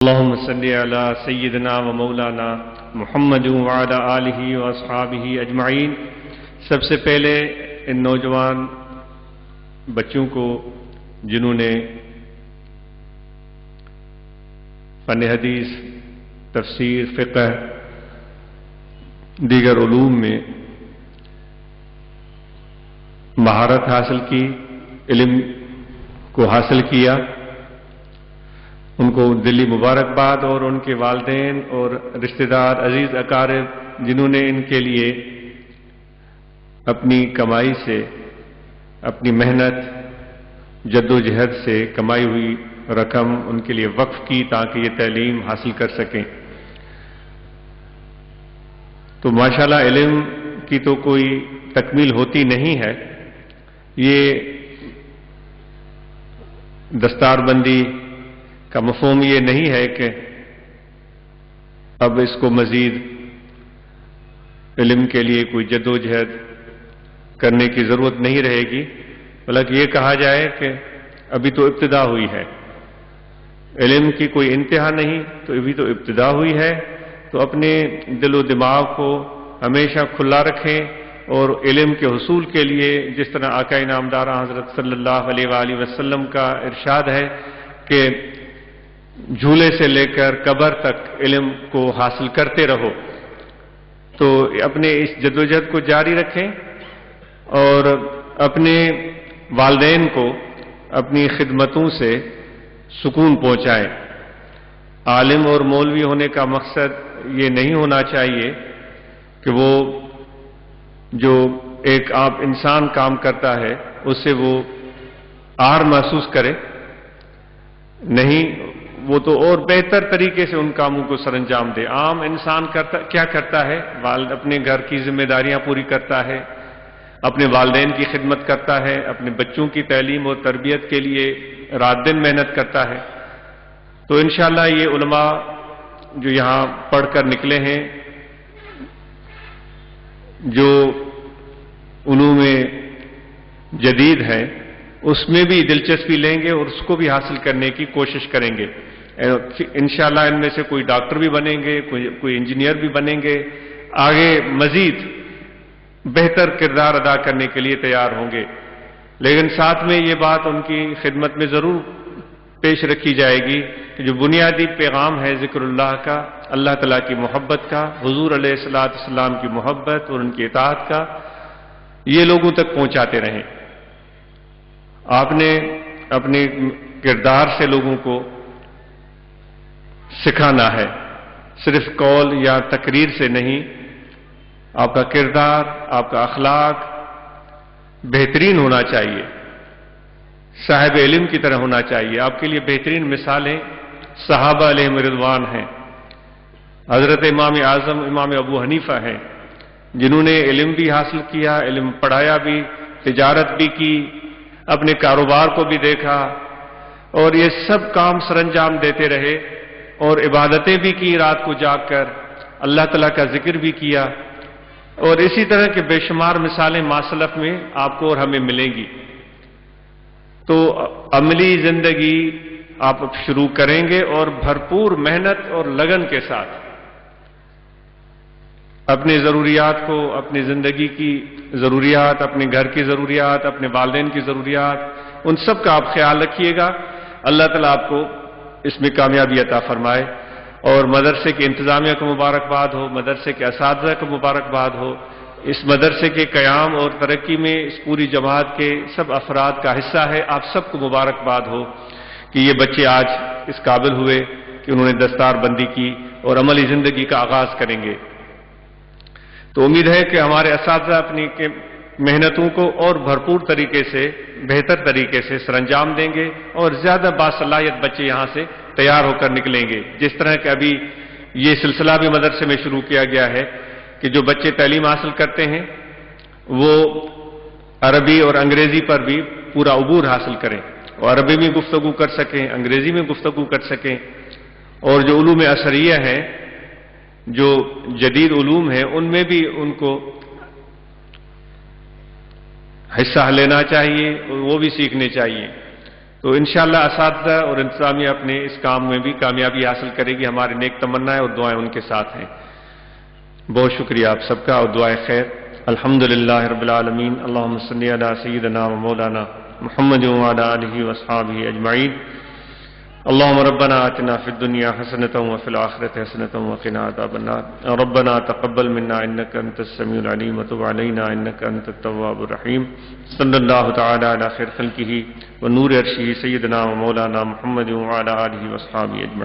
اللهم صل على سيدنا ومولانا محمد وعلى آلہ واصحابہ اجمعین۔ سب سے پہلے ان نوجوان بچوں کو جنہوں نے فن حدیث، تفسیر، فقہ، دیگر علوم میں مہارت حاصل کی، علم کو حاصل کیا، ان کو دلی مبارکباد، اور ان کے والدین اور رشتہ دار، عزیز اقارب جنہوں نے ان کے لیے اپنی کمائی سے، اپنی محنت، جد و جہد سے کمائی ہوئی رقم ان کے لیے وقف کی تاکہ یہ تعلیم حاصل کر سکیں۔ تو ماشاءاللہ علم کی تو کوئی تکمیل ہوتی نہیں ہے۔ یہ دستار بندی کا مفہوم یہ نہیں ہے کہ اب اس کو مزید علم کے لیے کوئی جد و جہد کرنے کی ضرورت نہیں رہے گی، بلکہ یہ کہا جائے کہ ابھی تو ابتدا ہوئی ہے، علم کی کوئی انتہا نہیں، تو ابھی تو ابتدا ہوئی ہے۔ تو اپنے دل و دماغ کو ہمیشہ کھلا رکھیں، اور علم کے حصول کے لیے جس طرح آقا انعامدارہ حضرت صلی اللہ علیہ وآلہ وسلم کا ارشاد ہے کہ جھولے سے لے کر قبر تک علم کو حاصل کرتے رہو، تو اپنے اس جدوجہد کو جاری رکھیں اور اپنے والدین کو اپنی خدمتوں سے سکون پہنچائیں۔ عالم اور مولوی ہونے کا مقصد یہ نہیں ہونا چاہیے کہ وہ جو ایک آپ انسان کام کرتا ہے اس سے وہ آر محسوس کرے، نہیں، وہ تو اور بہتر طریقے سے ان کاموں کو سر انجام دے۔ عام انسان کیا کرتا ہے؟ اپنے گھر کی ذمہ داریاں پوری کرتا ہے، اپنے والدین کی خدمت کرتا ہے، اپنے بچوں کی تعلیم اور تربیت کے لیے رات دن محنت کرتا ہے۔ تو انشاءاللہ یہ علماء جو یہاں پڑھ کر نکلے ہیں، جو علوم جدید ہیں اس میں بھی دلچسپی لیں گے اور اس کو بھی حاصل کرنے کی کوشش کریں گے۔ انشاءاللہ ان میں سے کوئی ڈاکٹر بھی بنیں گے، کوئی انجینئر بھی بنیں گے، آگے مزید بہتر کردار ادا کرنے کے لیے تیار ہوں گے۔ لیکن ساتھ میں یہ بات ان کی خدمت میں ضرور پیش رکھی جائے گی کہ جو بنیادی پیغام ہے ذکر اللہ کا، اللہ تعالیٰ کی محبت کا، حضور علیہ السلام کی محبت اور ان کی اطاعت کا، یہ لوگوں تک پہنچاتے رہیں۔ آپ نے اپنے کردار سے لوگوں کو سکھانا ہے، صرف قول یا تقریر سے نہیں۔ آپ کا کردار، آپ کا اخلاق بہترین ہونا چاہیے، صاحب علم کی طرح ہونا چاہیے۔ آپ کے لیے بہترین مثالیں صحابہ علیہم رضوان ہیں، حضرت امام اعظم امام ابو حنیفہ ہیں، جنہوں نے علم بھی حاصل کیا، علم پڑھایا بھی، تجارت بھی کی، اپنے کاروبار کو بھی دیکھا، اور یہ سب کام سر انجام دیتے رہے، اور عبادتیں بھی کی رات کو جاگ کر، اللہ تعالیٰ کا ذکر بھی کیا، اور اسی طرح کے بے شمار مثالیں ماسلف میں آپ کو اور ہمیں ملیں گی۔ تو عملی زندگی آپ شروع کریں گے اور بھرپور محنت اور لگن کے ساتھ اپنے ضروریات کو، اپنی زندگی کی ضروریات، اپنے گھر کی ضروریات، اپنے والدین کی ضروریات، ان سب کا آپ خیال رکھیے گا۔ اللہ تعالیٰ آپ کو اس میں کامیابی عطا فرمائے، اور مدرسے کی انتظامیہ کو مبارکباد ہو، مدرسے کے اساتذہ کو مبارکباد ہو، اس مدرسے کے قیام اور ترقی میں اس پوری جماعت کے سب افراد کا حصہ ہے۔ آپ سب کو مبارکباد ہو کہ یہ بچے آج اس قابل ہوئے کہ انہوں نے دستار بندی کی اور عملی زندگی کا آغاز کریں گے۔ تو امید ہے کہ ہمارے اساتذہ اپنی محنتوں کو اور بھرپور طریقے سے، بہتر طریقے سے سر انجام دیں گے، اور زیادہ باصلاحیت بچے یہاں سے تیار ہو کر نکلیں گے۔ جس طرح کہ ابھی یہ سلسلہ بھی مدرسے میں شروع کیا گیا ہے کہ جو بچے تعلیم حاصل کرتے ہیں وہ عربی اور انگریزی پر بھی پورا عبور حاصل کریں، اور عربی میں گفتگو کر سکیں، انگریزی میں گفتگو کر سکیں، اور جو علوم اثریہ ہیں، جو جدید علوم ہیں، ان میں بھی ان کو حصہ لینا چاہیے اور وہ بھی سیکھنے چاہیے۔ تو انشاءاللہ اساتذہ اور انتظامیہ اپنے اس کام میں بھی کامیابی حاصل کرے گی. ہماری نیک تمنا ہے اور دعائیں ان کے ساتھ ہیں. بہت شکریہ آپ سب کا اور دعائیں خیر. الحمدللہ رب العالمین. اللہم صلی علی سیدنا و مولانا محمد وعلی آلہ واصحابہ اجمعین. اللهم ربنا آتنا في الدنيا حسنة وفي الآخرة حسنة وقنا عذاب النار. ربنا تقبل منا إنك أنت السميع العليم وتب علينا إنك أنت التواب الرحيم. صلى الله تعالى على خير خلقه ونور عرشه سيدنا ومولانا محمد وعلى آله وأصحابه أجمعين.